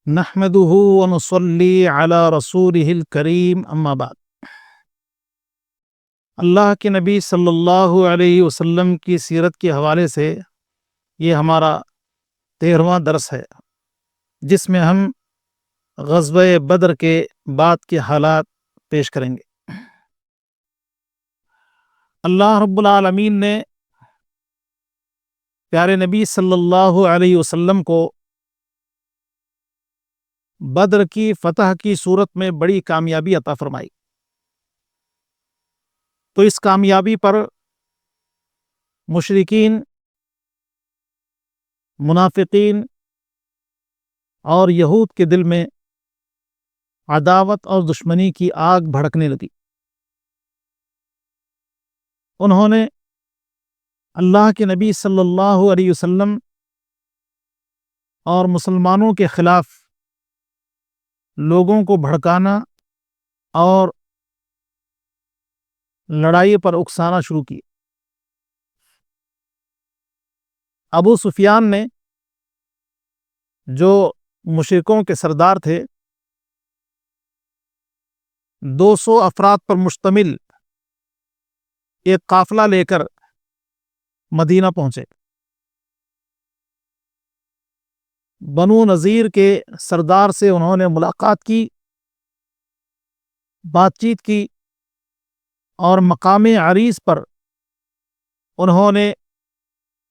نحمده ونصلي على رسوله الكريم اما بعد۔ اللہ کے نبی صلی اللہ علیہ وسلم کی سیرت کے حوالے سے یہ ہمارا 13واں درس ہے، جس میں ہم غزوہ بدر کے بعد کے حالات پیش کریں گے۔ اللہ رب العالمین نے پیارے نبی صلی اللہ علیہ وسلم کو بدر کی فتح کی صورت میں بڑی کامیابی عطا فرمائی، تو اس کامیابی پر مشرکین، منافقین اور یہود کے دل میں عداوت اور دشمنی کی آگ بھڑکنے لگی۔ انہوں نے اللہ کے نبی صلی اللہ علیہ وسلم اور مسلمانوں کے خلاف لوگوں کو بھڑکانا اور لڑائی پر اکسانا شروع کی۔ ابو سفیان نے، جو مشرکوں کے سردار تھے، 200 افراد پر مشتمل ایک قافلہ لے کر مدینہ پہنچے۔ بنو نذیر کے سردار سے انہوں نے ملاقات کی، بات چیت کی، اور مقام عریض پر انہوں نے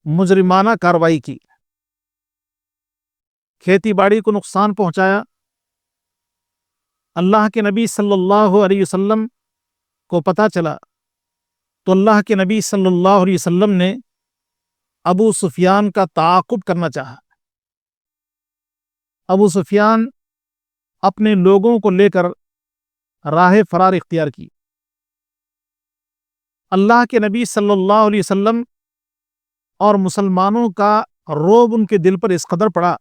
مجرمانہ کارروائی کی، کھیتی باڑی کو نقصان پہنچایا۔ اللہ کے نبی صلی اللہ علیہ وسلم کو پتہ چلا تو اللہ کے نبی صلی اللہ علیہ وسلم نے ابو سفیان کا تعاقب کرنا چاہا۔ ابو سفیان اپنے لوگوں کو لے کر راہ فرار اختیار کی۔ اللہ کے نبی صلی اللہ علیہ وسلم اور مسلمانوں کا رعب ان کے دل پر اس قدر پڑا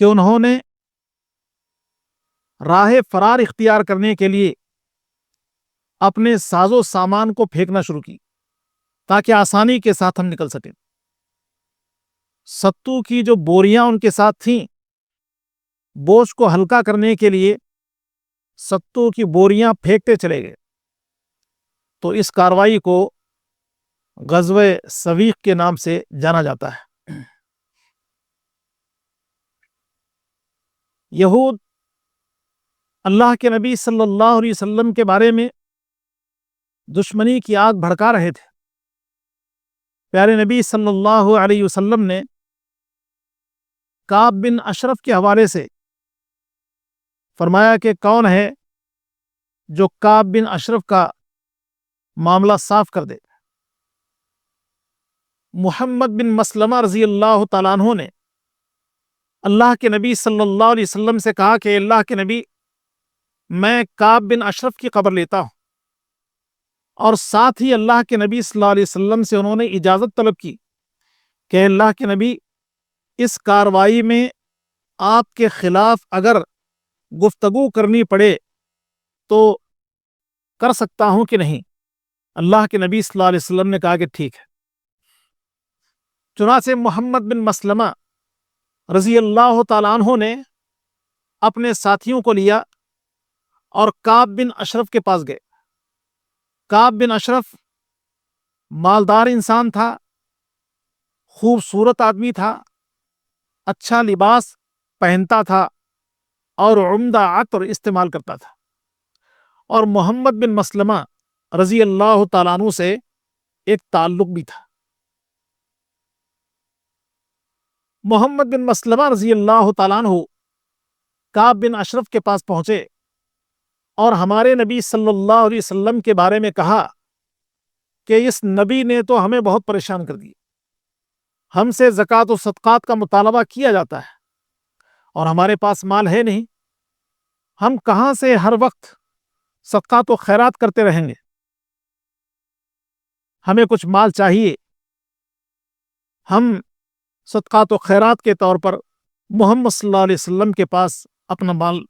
کہ انہوں نے راہ فرار اختیار کرنے کے لیے اپنے ساز و سامان کو پھینکنا شروع کی تاکہ آسانی کے ساتھ ہم نکل سکیں۔ ستو کی جو بوریاں ان کے ساتھ تھیں، بوجھ کو ہلکا کرنے کے لیے ستو کی بوریاں پھینکتے چلے گئے۔ تو اس کارروائی کو غزوہ سویق کے نام سے جانا جاتا ہے۔ یہود اللہ کے نبی صلی اللہ علیہ وسلم کے بارے میں دشمنی کی آگ بھڑکا رہے تھے۔ پیارے نبی صلی اللہ علیہ وسلم نے کعب بن اشرف کے حوالے سے فرمایا کہ کون ہے جو کعب بن اشرف کا معاملہ صاف کر دے۔ محمد بن مسلمہ رضی اللہ تعالیٰ عنہ نے اللہ کے نبی صلی اللہ علیہ وسلم سے کہا کہ اللہ کے نبی، میں کعب بن اشرف کی خبر لیتا ہوں، اور ساتھ ہی اللہ کے نبی صلی اللہ علیہ وسلم سے انہوں نے اجازت طلب کی کہ اللہ کے نبی، اس کارروائی میں آپ کے خلاف اگر گفتگو کرنی پڑے تو کر سکتا ہوں کہ نہیں؟ اللہ کے نبی صلی اللہ علیہ وسلم نے کہا کہ ٹھیک ہے۔ چنانچہ محمد بن مسلمہ رضی اللہ تعالیٰ عنہ نے اپنے ساتھیوں کو لیا اور کعب بن اشرف کے پاس گئے۔ کعب بن اشرف مالدار انسان تھا، خوبصورت آدمی تھا، اچھا لباس پہنتا تھا اور عمدہ عطر استعمال کرتا تھا، اور محمد بن مسلمہ رضی اللہ تعالیٰ عنہ سے ایک تعلق بھی تھا۔ محمد بن مسلمہ رضی اللہ تعالیٰ عنہ کعب بن اشرف کے پاس پہنچے اور ہمارے نبی صلی اللہ علیہ وسلم کے بارے میں کہا کہ اس نبی نے تو ہمیں بہت پریشان کر دی، ہم سے زکوٰۃ و صدقات کا مطالبہ کیا جاتا ہے اور ہمارے پاس مال ہے نہیں، ہم کہاں سے ہر وقت صدقات و خیرات کرتے رہیں گے؟ ہمیں کچھ مال چاہیے، ہم صدقات و خیرات کے طور پر محمد صلی اللہ علیہ وسلم کے پاس اپنا مال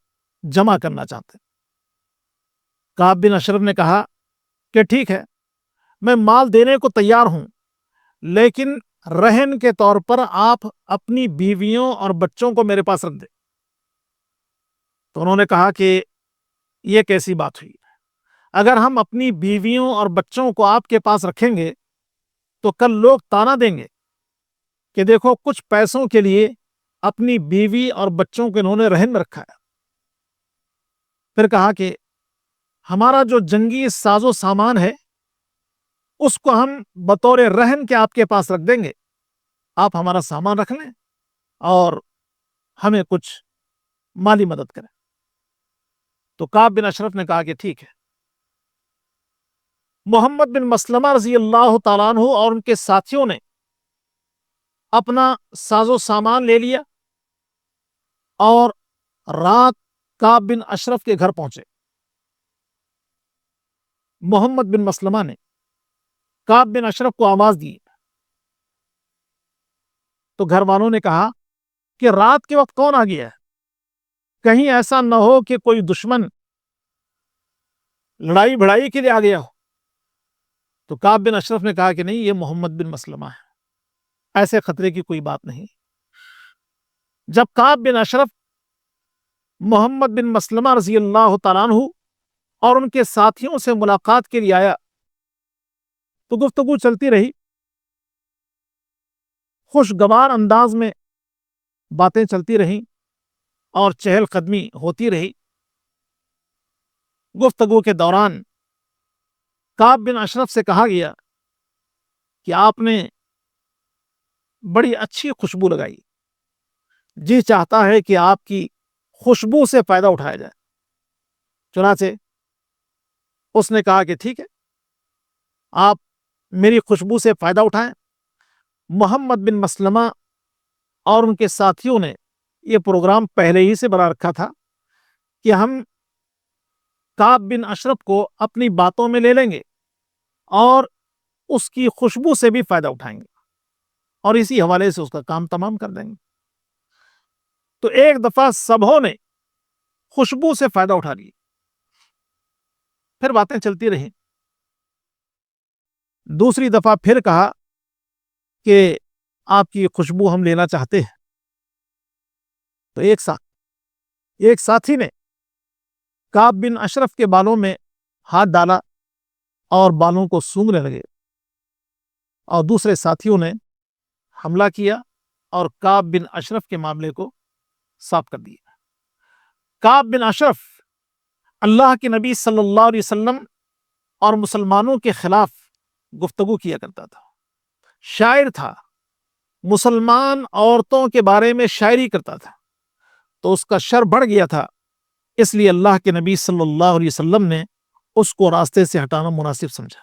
جمع کرنا چاہتے ہیں۔ کعب بن اشرف نے کہا کہ ٹھیک ہے، میں مال دینے کو تیار ہوں، لیکن رہن کے طور پر آپ اپنی بیویوں اور بچوں کو میرے پاس رکھ دیں۔ تو انہوں نے کہا کہ یہ کیسی بات ہوئی؟ اگر ہم اپنی بیویوں اور بچوں کو آپ کے پاس رکھیں گے تو کل لوگ تانا دیں گے کہ دیکھو کچھ پیسوں کے لیے اپنی بیوی اور بچوں کو انہوں نے رہن میں رکھا ہے۔ پھر کہا کہ ہمارا جو جنگی ساز و سامان ہے اس کو ہم بطور رہن کے آپ کے پاس رکھ دیں گے، آپ ہمارا سامان رکھ لیں اور ہمیں کچھ مالی مدد کریں۔ تو کعب بن اشرف نے کہا کہ ٹھیک ہے۔ محمد بن مسلمہ رضی اللہ تعالیٰ عنہ اور ان کے ساتھیوں نے اپنا ساز و سامان لے لیا اور رات کعب بن اشرف کے گھر پہنچے۔ محمد بن مسلمہ نے کعب بن اشرف کو آواز دی تو گھر والوں نے کہا کہ رات کے وقت کون آ گیا ہے؟ کہیں ایسا نہ ہو کہ کوئی دشمن لڑائی بھڑائی کے لیے آ گیا ہو۔ تو کعب بن اشرف نے کہا کہ نہیں، یہ محمد بن مسلمہ ہے، ایسے خطرے کی کوئی بات نہیں۔ جب کعب بن اشرف محمد بن مسلمہ رضی اللہ تعالیٰ عنہ اور ان کے ساتھیوں سے ملاقات کے لیے آیا تو گفتگو چلتی رہی، خوشگوار انداز میں باتیں چلتی رہیں اور چہل قدمی ہوتی رہی۔ گفتگو کے دوران کعب بن اشرف سے کہا گیا کہ آپ نے بڑی اچھی خوشبو لگائی، جی چاہتا ہے کہ آپ کی خوشبو سے فائدہ اٹھایا جائے۔ چنانچہ اس نے کہا کہ ٹھیک ہے، آپ میری خوشبو سے فائدہ اٹھائیں۔ محمد بن مسلمہ اور ان کے ساتھیوں نے یہ پروگرام پہلے ہی سے بنا رکھا تھا کہ ہم کعب بن اشرف کو اپنی باتوں میں لے لیں گے اور اس کی خوشبو سے بھی فائدہ اٹھائیں گے اور اسی حوالے سے اس کا کام تمام کر دیں گے۔ تو ایک دفعہ سبھوں نے خوشبو سے فائدہ اٹھا لی، پھر باتیں چلتی رہیں۔ دوسری دفعہ پھر کہا کہ آپ کی خوشبو ہم لینا چاہتے ہیں۔ تو ایک ساتھی نے کعب بن اشرف کے بالوں میں ہاتھ ڈالا اور بالوں کو سونگھنے لگے، اور دوسرے ساتھیوں نے حملہ کیا اور کعب بن اشرف کے معاملے کو صاف کر دیا۔ کعب بن اشرف اللہ کے نبی صلی اللہ علیہ وسلم اور مسلمانوں کے خلاف گفتگو کیا کرتا تھا، شاعر تھا، مسلمان عورتوں کے بارے میں شاعری کرتا تھا، تو اس کا شر بڑھ گیا تھا، اس لیے اللہ کے نبی صلی اللہ علیہ وسلم نے اس کو راستے سے ہٹانا مناسب سمجھا۔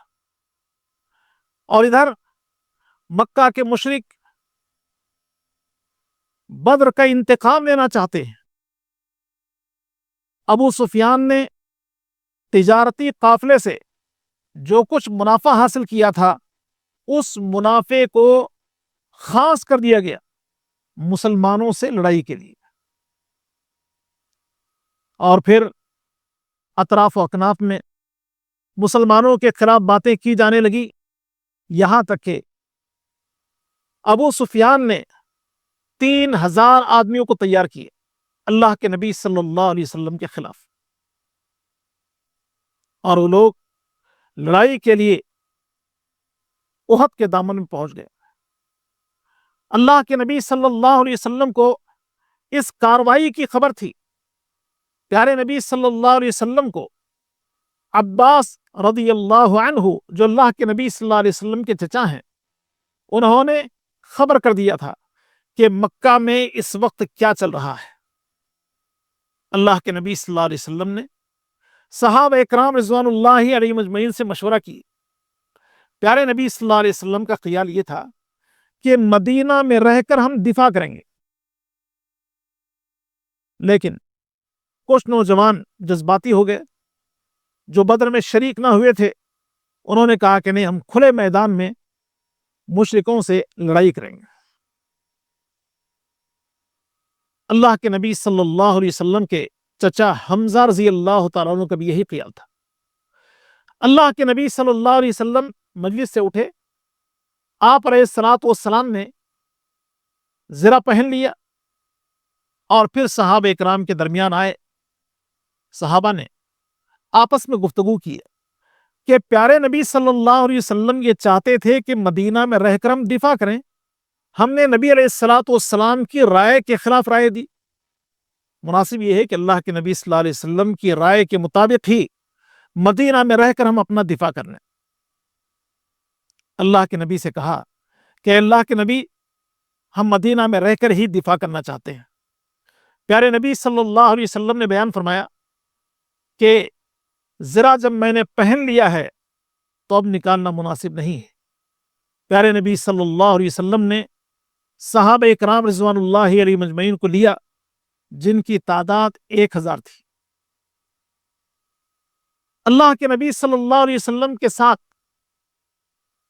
اور ادھر مکہ کے مشرک بدر کا انتقام لینا چاہتے ہیں۔ ابو سفیان نے تجارتی قافلے سے جو کچھ منافع حاصل کیا تھا اس منافع کو خاص کر دیا گیا مسلمانوں سے لڑائی کے لیے، اور پھر اطراف و اکناف میں مسلمانوں کے خلاف باتیں کی جانے لگی، یہاں تک کہ ابو سفیان نے 3000 آدمیوں کو تیار کیے اللہ کے نبی صلی اللہ علیہ وسلم کے خلاف، اور وہ لوگ لڑائی کے لیے احد کے دامن میں پہنچ گئے۔ اللہ کے نبی صلی اللہ علیہ وسلم کو اس کارروائی کی خبر تھی۔ پیارے نبی صلی اللہ علیہ وسلم کو عباس رضی اللہ عنہ، جو اللہ کے نبی صلی اللہ علیہ وسلم کے چچا ہیں، انہوں نے خبر کر دیا تھا کہ مکہ میں اس وقت کیا چل رہا ہے۔ اللہ کے نبی صلی اللہ علیہ وسلم نے صحابہ اکرام رضوان اللہ علیہم اجمعین سے مشورہ کی۔ پیارے نبی صلی اللہ علیہ وسلم کا خیال یہ تھا کہ مدینہ میں رہ کر ہم دفاع کریں گے، لیکن کچھ نوجوان جذباتی ہو گئے جو بدر میں شریک نہ ہوئے تھے، انہوں نے کہا کہ نہیں، ہم کھلے میدان میں مشرکوں سے لڑائی کریں گے۔ اللہ کے نبی صلی اللہ علیہ وسلم کے چچا حمزہ رضی اللہ تعالیٰ عنہ کا بھی یہی خیال تھا۔ اللہ کے نبی صلی اللہ علیہ وسلم مجلس سے اٹھے آپ علیہ الصلوۃ والسلام نے زرہ پہن لیا اور پھر صحابہ اکرام کے درمیان آئے. صحابہ نے آپس میں گفتگو کی کہ پیارے نبی صلی اللہ علیہ وسلم یہ چاہتے تھے کہ مدینہ میں رہ کر ہم دفاع کریں. ہم نے نبی علیہ الصلوۃ والسلام کی رائے کے خلاف رائے دی. مناسب یہ ہے کہ اللہ کے نبی صلی اللہ علیہ وسلم کی رائے کے مطابق ہی مدینہ میں رہ کر ہم اپنا دفاع کر لیں. اللہ کے نبی سے کہا کہ اللہ کے نبی ہم مدینہ میں رہ کر ہی دفاع کرنا چاہتے ہیں. پیارے نبی صلی اللہ علیہ وسلم نے بیان فرمایا کہ زرہ جب میں نے پہن لیا ہے تو اب نکالنا مناسب نہیں ہے. پیارے نبی صلی اللہ علیہ وسلم نے صحابہ اکرام رضوان اللہ علیہ مجمعین کو لیا جن کی تعداد 1000 تھی. اللہ کے نبی صلی اللہ علیہ وسلم کے ساتھ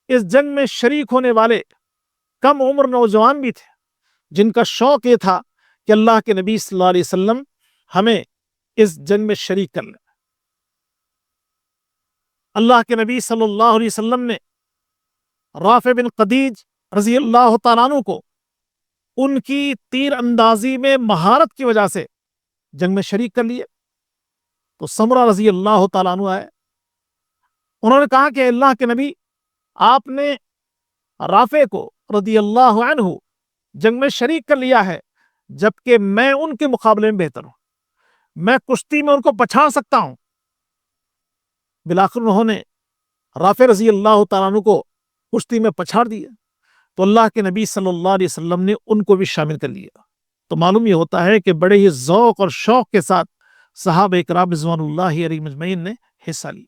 اس جنگ میں شریک ہونے والے کم عمر نوجوان بھی تھے جن کا شوق یہ تھا کہ اللہ کے نبی صلی اللہ علیہ وسلم ہمیں اس جنگ میں شریک کر لیں. اللہ کے نبی صلی اللہ علیہ وسلم نے رافع بن خدیج رضی اللہ تعالیٰ عنہ کو ان کی تیر اندازی میں مہارت کی وجہ سے جنگ میں شریک کر لیے. تو سمرہ رضی اللہ تعالیٰ عنہ آئے. انہوں نے کہا کہ اللہ کے نبی آپ نے رافع کو رضی اللہ عنہ جنگ میں شریک کر لیا ہے جبکہ میں ان کے مقابلے میں بہتر ہوں. میں کشتی میں ان کو پچھاڑ سکتا ہوں. بالآخر انہوں نے رافع رضی اللہ تعالیٰ عنہ کو کشتی میں پچھاڑ دیا تو اللہ کے نبی صلی اللہ علیہ وسلم نے ان کو بھی شامل کر لیا. تو معلوم یہ ہوتا ہے کہ بڑے ہی ذوق اور شوق کے ساتھ صحابہ اکرام رضوان اللہ علیہ مجمعین نے حصہ لی.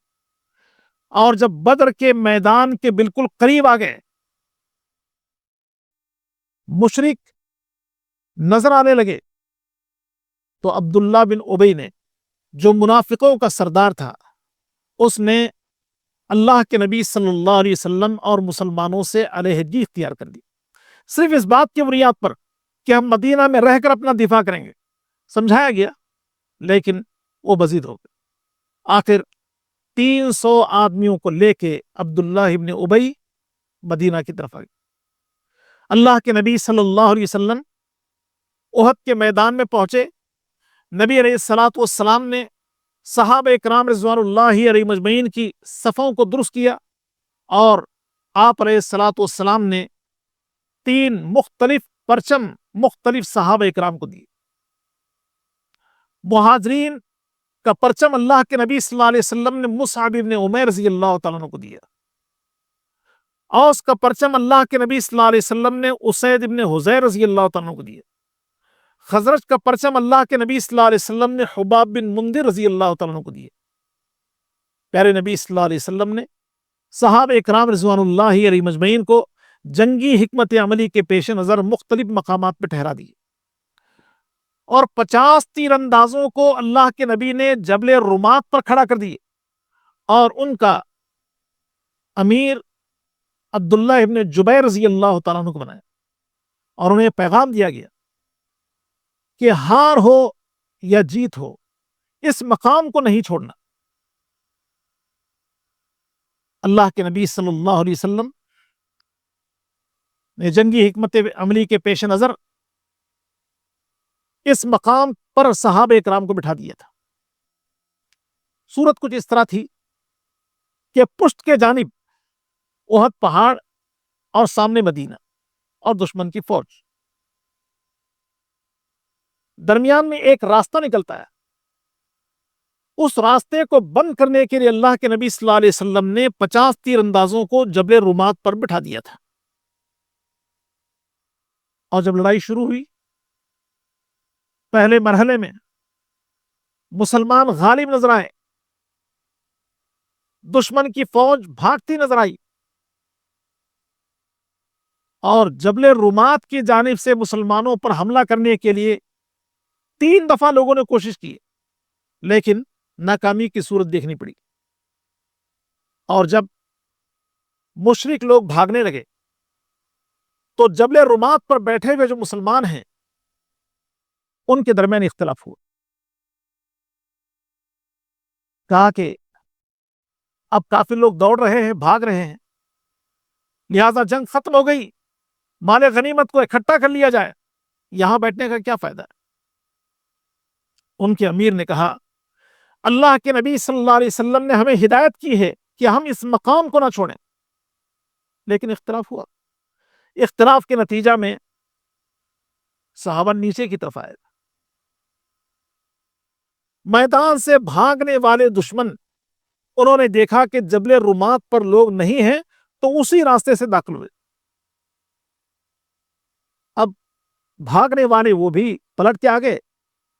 اور جب بدر کے میدان کے بالکل قریب آ گئے مشرک نظر آنے لگے تو عبداللہ بن ابی نے جو منافقوں کا سردار تھا اس نے اللہ کے نبی صلی اللہ علیہ وسلم اور مسلمانوں سے علیحدگی اختیار کر دی صرف اس بات کی بنیاد پر کہ ہم مدینہ میں رہ کر اپنا دفاع کریں گے. سمجھایا گیا لیکن وہ بزید ہو گئے. آخر 300 آدمیوں کو لے کے عبداللہ ابن ابی مدینہ کی طرف آ گئے. اللہ کے نبی صلی اللہ علیہ وسلم احد کے میدان میں پہنچے. نبی علیہ الصلوۃ والسلام نے صحابہ اکرام رضوان اللہ علیہ مجمعین کی صفوں کو درست کیا اور آپ علیہ الصلوۃ والسلام نے 3 مختلف پرچم مختلف صحابہ اکرام کو دیے. مہاجرین کا پرچم اللہ کے نبی صلی اللہ علیہ وسلم نے مصعب ابن عمیر رضی اللہ تعالیٰ عنہ کو دیا. اوس کا پرچم اللہ کے نبی صلی اللہ علیہ وسلم نے اسید ابن حضیر رضی اللہ تعالیٰ عنہ کو دیا. خزرج کا پرچم اللہ کے نبی صلی اللہ علیہ وسلم نے حباب بن منذر رضی اللہ تعالیٰ عنہ کو دیا. پیارے نبی صلی اللہ علیہ وسلم نے صحابہ اکرام رضوان اللہ علیہ مجمعین کو جنگی حکمت عملی کے پیش نظر مختلف مقامات پہ ٹھہرا دیے اور 50 تیر اندازوں کو اللہ کے نبی نے جبل رمات پر کھڑا کر دیے اور ان کا امیر عبداللہ ابن جبیر رضی اللہ تعالیٰ عنہ کو بنایا اور انہیں پیغام دیا گیا کہ ہار ہو یا جیت ہو اس مقام کو نہیں چھوڑنا. اللہ کے نبی صلی اللہ علیہ وسلم نے جنگی حکمت عملی کے پیش نظر اس مقام پر صحابہ اکرام کو بٹھا دیا تھا. صورت کچھ اس طرح تھی کہ پشت کے جانب احد پہاڑ اور سامنے مدینہ اور دشمن کی فوج. درمیان میں ایک راستہ نکلتا ہے. اس راستے کو بند کرنے کے لیے اللہ کے نبی صلی اللہ علیہ وسلم نے 50 تیر اندازوں کو جبل رمات پر بٹھا دیا تھا. اور جب لڑائی شروع ہوئی پہلے مرحلے میں مسلمان غالب نظر آئے, دشمن کی فوج بھاگتی نظر آئی اور جبل رمات کی جانب سے مسلمانوں پر حملہ کرنے کے لیے 3 دفعہ لوگوں نے کوشش کی لیکن ناکامی کی صورت دیکھنی پڑی. اور جب مشرک لوگ بھاگنے لگے تو جبل رمات پر بیٹھے ہوئے جو مسلمان ہیں ان کے درمیان اختلاف ہوا. کہا کہ اب کافی لوگ دوڑ رہے ہیں, بھاگ رہے ہیں, لہذا جنگ ختم ہو گئی، مال غنیمت کو اکٹھا کر لیا جائے، یہاں بیٹھنے کا کیا فائدہ ہے؟ ان کے امیر نے کہا اللہ کے نبی صلی اللہ علیہ وسلم نے ہمیں ہدایت کی ہے کہ ہم اس مقام کو نہ چھوڑیں، لیکن اختلاف ہوا۔ اختلاف کے نتیجہ میں صحابہ نیچے کی طرف آئے، میدان سے بھاگنے والے دشمن انہوں نے دیکھا کہ جبل رومات پر لوگ نہیں ہیں تو اسی راستے سے داخل ہوئے۔ اب بھاگنے والے وہ بھی پلٹ کے آگے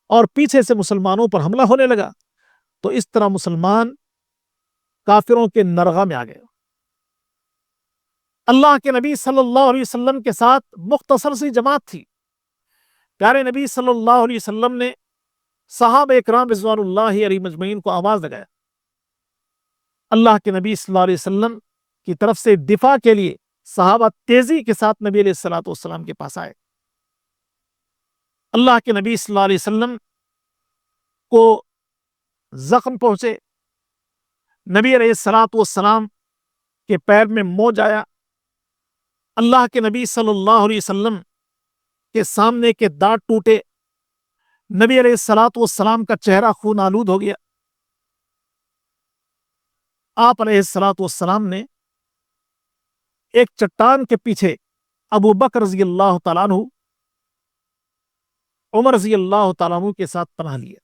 اور پیچھے سے مسلمانوں پر حملہ ہونے لگا، تو اس طرح مسلمان کافروں کے نرغہ میں آ گئے۔ اللہ کے نبی صلی اللہ علیہ وسلم کے ساتھ مختصر سی جماعت تھی۔ پیارے نبی صلی اللہ علیہ وسلم نے صحابہ اکرام رضوان اللہ علیہ مجمعین کو آواز لگایا۔ اللہ کے نبی صلی اللہ علیہ وسلم کی طرف سے دفاع کے لیے صحابہ تیزی کے ساتھ نبی علیہ الصلوۃ والسلام کے پاس آئے۔ اللہ کے نبی صلی اللہ علیہ وسلم کو زخم پہنچے، نبی علیہ الصلوۃ والسلام کے پیر میں موج آیا، اللہ کے نبی صلی اللہ علیہ وسلم کے سامنے کے دانت ٹوٹے، نبی علیہ الصلوۃ والسلام کا چہرہ خون آلود ہو گیا۔ آپ علیہ الصلوۃ والسلام نے ایک چٹان کے پیچھے ابو بکر رضی اللہ تعالیٰ عنہ، عمر رضی اللہ تعالیٰ عنہ کے ساتھ پناہ لیا۔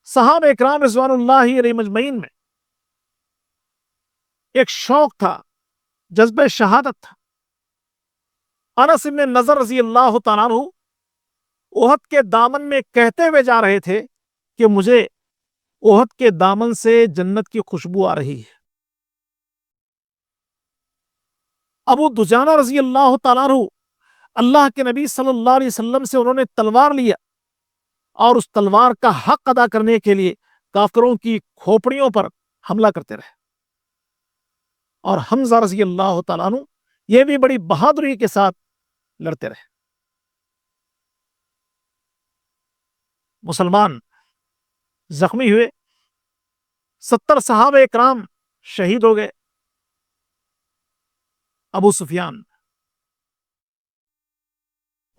صحابہ اکرام رضوان اللہ علیہ مجمعین میں ایک شوق تھا، جذبہ شہادت تھا۔ انس بن نضر رضی اللہ تعالیٰ عنہ احد کے دامن میں کہتے ہوئے جا رہے تھے کہ مجھے احد کے دامن سے جنت کی خوشبو آ رہی ہے۔ ابو دجانہ رضی اللہ تعالیٰ عنہ اللہ کے نبی صلی اللہ علیہ وسلم سے انہوں نے تلوار لیا اور اس تلوار کا حق ادا کرنے کے لیے کافروں کی کھوپڑیوں پر حملہ کرتے رہے۔ اور حمزہ رضی اللہ تعالیٰ عنہ یہ بھی بڑی بہادری کے ساتھ لڑتے رہے۔ مسلمان زخمی ہوئے، 70 صحابہ اکرام شہید ہو گئے۔ ابو سفیان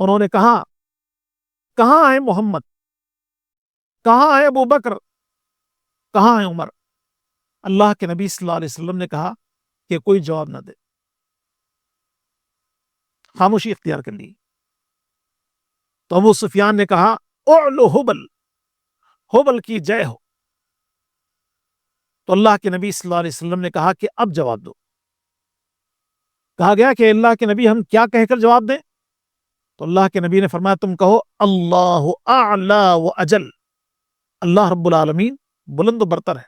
انہوں نے کہا کہاں ہے محمد، کہاں ہے ابو بکر، کہاں ہے عمر؟ اللہ کے نبی صلی اللہ علیہ وسلم نے کہا کہ کوئی جواب نہ دے، خاموشی اختیار کر لی۔ تو ابو سفیان نے کہا اعلو حبل، حبل کی جے ہو۔ تو اللہ کے نبی صلی اللہ علیہ وسلم نے کہا کہ اب جواب دو۔ کہا گیا کہ اللہ کے نبی ہم کیا کہہ کر جواب دیں؟ تو اللہ کے نبی نے فرمایا تم کہو اللہ اعلی و اجل، اللہ رب العالمین بلند و برتر ہے۔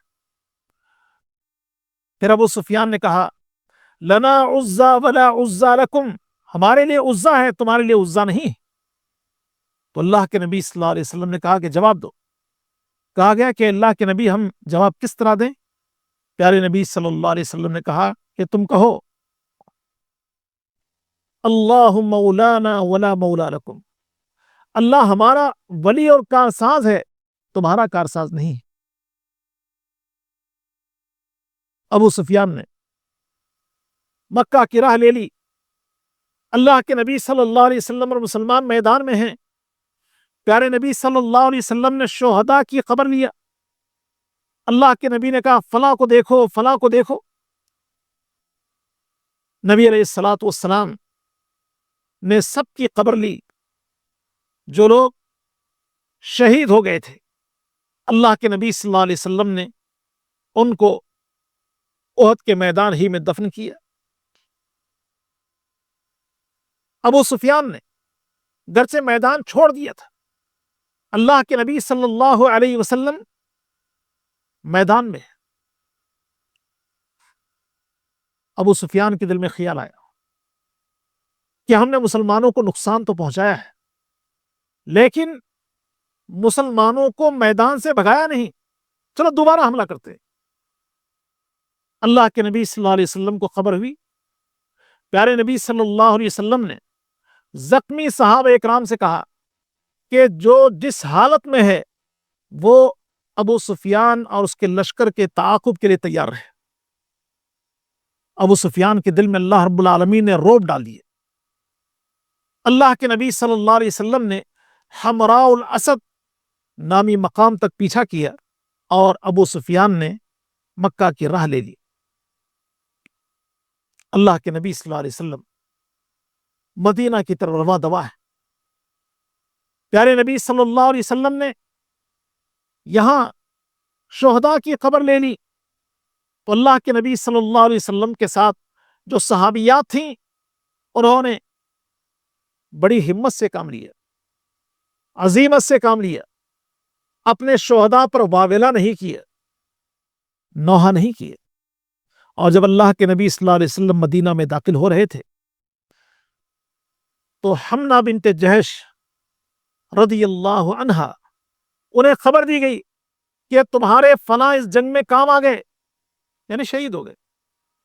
پھر ابو سفیان نے کہا لنا عزا ولا عزا لکم، ہمارے لیے عزا ہے، تمہارے لیے عزا نہیں۔ تو اللہ کے نبی صلی اللہ علیہ وسلم نے کہا کہ جواب دو۔ کہا گیا کہ اللہ کے نبی ہم جواب کس طرح دیں؟ پیارے نبی صلی اللہ علیہ وسلم نے کہا کہ تم کہو اللہ مولانا ولا مولا لکم، اللہ ہمارا ولی اور کارساز ہے، تمہارا کارساز نہیں۔ ابو سفیان نے مکہ کی راہ لے لی۔ اللہ کے نبی صلی اللہ علیہ وسلم اور مسلمان میدان میں ہیں۔ پیارے نبی صلی اللہ علیہ وسلم نے شہداء کی خبر لیا۔ اللہ کے نبی نے کہا فلاں کو دیکھو، فلاں کو دیکھو۔ نبی علیہ الصلوۃ والسلام نے سب کی خبر لی، جو لوگ شہید ہو گئے تھے۔ اللہ کے نبی صلی اللہ علیہ وسلم نے ان کو احد کے میدان ہی میں دفن کیا۔ ابو سفیان نے گرچہ میدان چھوڑ دیا تھا، اللہ کے نبی صلی اللہ علیہ وسلم میدان میں۔ ابو سفیان کے دل میں خیال آیا کہ ہم نے مسلمانوں کو نقصان تو پہنچایا ہے، لیکن مسلمانوں کو میدان سے بھگایا نہیں، چلو دوبارہ حملہ کرتے۔ اللہ کے نبی صلی اللہ علیہ وسلم کو خبر ہوئی۔ پیارے نبی صلی اللہ علیہ وسلم نے زخمی صحابہ اکرام سے کہا کہ جو جس حالت میں ہے وہ ابو سفیان اور اس کے لشکر کے تعاقب کے لیے تیار رہے۔ ابو سفیان کے دل میں اللہ رب العالمین نے رعب ڈال دیے۔ اللہ کے نبی صلی اللہ علیہ وسلم نے حمراء الاسد نامی مقام تک پیچھا کیا اور ابو سفیان نے مکہ کی راہ لے لی۔ اللہ کے نبی صلی اللہ علیہ وسلم مدینہ کی طرف رواں دوا ہے۔ پیارے نبی صلی اللہ علیہ وسلم نے یہاں شہداء کی خبر لے لی تو اللہ کے نبی صلی اللہ علیہ وسلم کے ساتھ جو صحابیات تھیں انہوں نے بڑی ہمت سے کام لیا، عزیمت سے کام لیا، اپنے شہداء پر واویلا نہیں کیا، نوحہ نہیں کیا۔ اور جب اللہ کے نبی صلی اللہ علیہ وسلم مدینہ میں داخل ہو رہے تھے تو حمنہ بنت جہش رضی اللہ عنہا انہیں خبر دی گئی کہ تمہارے فلاں اس جنگ میں کام آ گئے، یعنی شہید ہو گئے،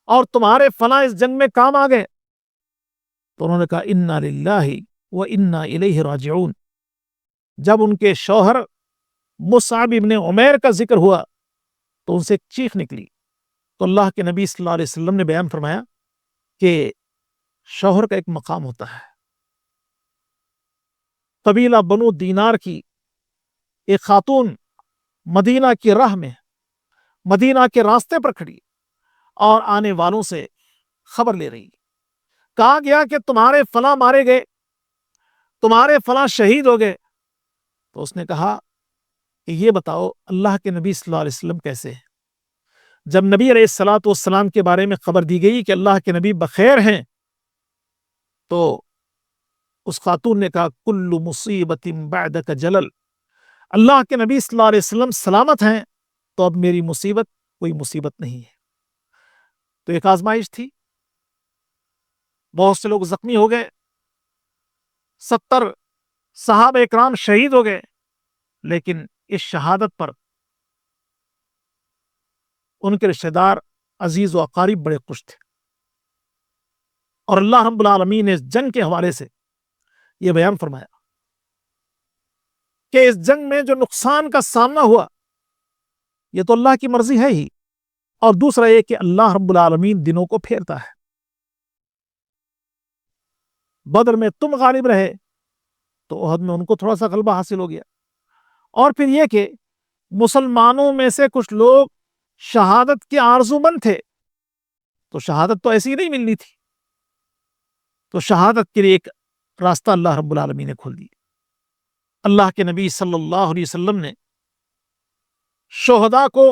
اور تمہارے فلاں اس جنگ میں کام آ گئے۔ تو انہوں نے کہا انا للہ و انا الیہ راجعون۔ جب ان کے شوہر مصعب ابن عمیر کا ذکر ہوا تو ان سے ایک چیخ نکلی۔ تو اللہ کے نبی صلی اللہ علیہ وسلم نے بیان فرمایا کہ شوہر کا ایک مقام ہوتا ہے۔ قبیلہ بنو دینار کی ایک خاتون مدینہ کی راہ میں، مدینہ کے راستے پر کھڑی اور آنے والوں سے خبر لے رہی۔ کہا گیا کہ تمہارے فلاں مارے گئے، تمہارے فلاں شہید ہو گئے۔ تو اس نے کہا کہ یہ بتاؤ اللہ کے نبی صلی اللہ علیہ وسلم کیسے ہیں؟ جب نبی علیہ الصلوۃ والسلام کے بارے میں خبر دی گئی کہ اللہ کے نبی بخیر ہیں تو اس خاتون نے کہا کل مصیبت بعدک جلل، اللہ کے نبی صلی اللہ علیہ وسلم سلامت ہیں تو اب میری مصیبت کوئی مصیبت نہیں ہے۔ تو ایک آزمائش تھی، بہت سے لوگ زخمی ہو گئے، 70 صحابہ اکرام شہید ہو گئے، لیکن اس شہادت پر ان کے رشتہ دار، عزیز و اقارب بڑے خوش تھے۔ اور اللہ رب العالمین نے اس جنگ کے حوالے سے یہ بیان فرمایا کہ اس جنگ میں جو نقصان کا سامنا ہوا یہ تو اللہ کی مرضی ہے ہی، اور دوسرا یہ کہ اللہ رب العالمین دنوں کو پھیرتا ہے۔ بدر میں تم غالب رہے تو احد میں ان کو تھوڑا سا غلبہ حاصل ہو گیا، اور پھر یہ کہ مسلمانوں میں سے کچھ لوگ شہادت کے آرزو مند تھے، تو شہادت تو ایسی ہی نہیں ملنی تھی، تو شہادت کے لیے ایک راستہ اللہ رب العالمین نے کھول دیا۔ اللہ کے نبی صلی اللہ علیہ وسلم نے شہداء کو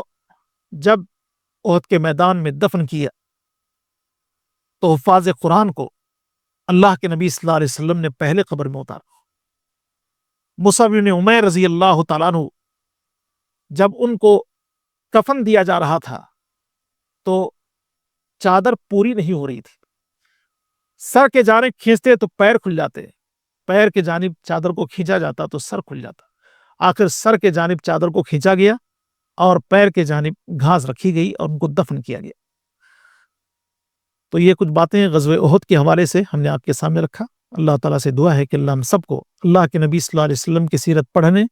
جب احد کے میدان میں دفن کیا تو حفاظ قرآن کو اللہ کے نبی صلی اللہ علیہ وسلم نے پہلے قبر میں اتارا۔ مصعب بن عمیر رضی اللہ تعالیٰ عنہ جب ان کو کفن دیا جا رہا تھا تو چادر پوری نہیں ہو رہی تھی، سر کے جانب کھینچتے تو پیر کھل جاتے، پیر کے جانب چادر کو کھینچا جاتا تو سر کھل جاتا، آخر سر کے جانب چادر کو کھینچا گیا اور پیر کے جانب گھاس رکھی گئی اور ان کو دفن کیا گیا۔ تو یہ کچھ باتیں غزوہ احد کے حوالے سے ہم نے آپ کے سامنے رکھا۔ اللہ تعالیٰ سے دعا ہے کہ اللہ ہم سب کو اللہ کے نبی صلی اللہ علیہ وسلم کی سیرت پڑھنے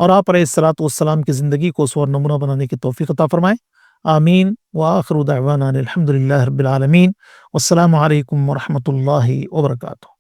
اور آپ علیہ الصلوۃ والسلام کی زندگی کو اسوہ اور نمونہ بنانے کی توفیق عطا فرمائے۔ آمین وآخر دعوانا الحمد للہ رب العالمین، والسلام علیکم ورحمۃ اللہ وبرکاتہ۔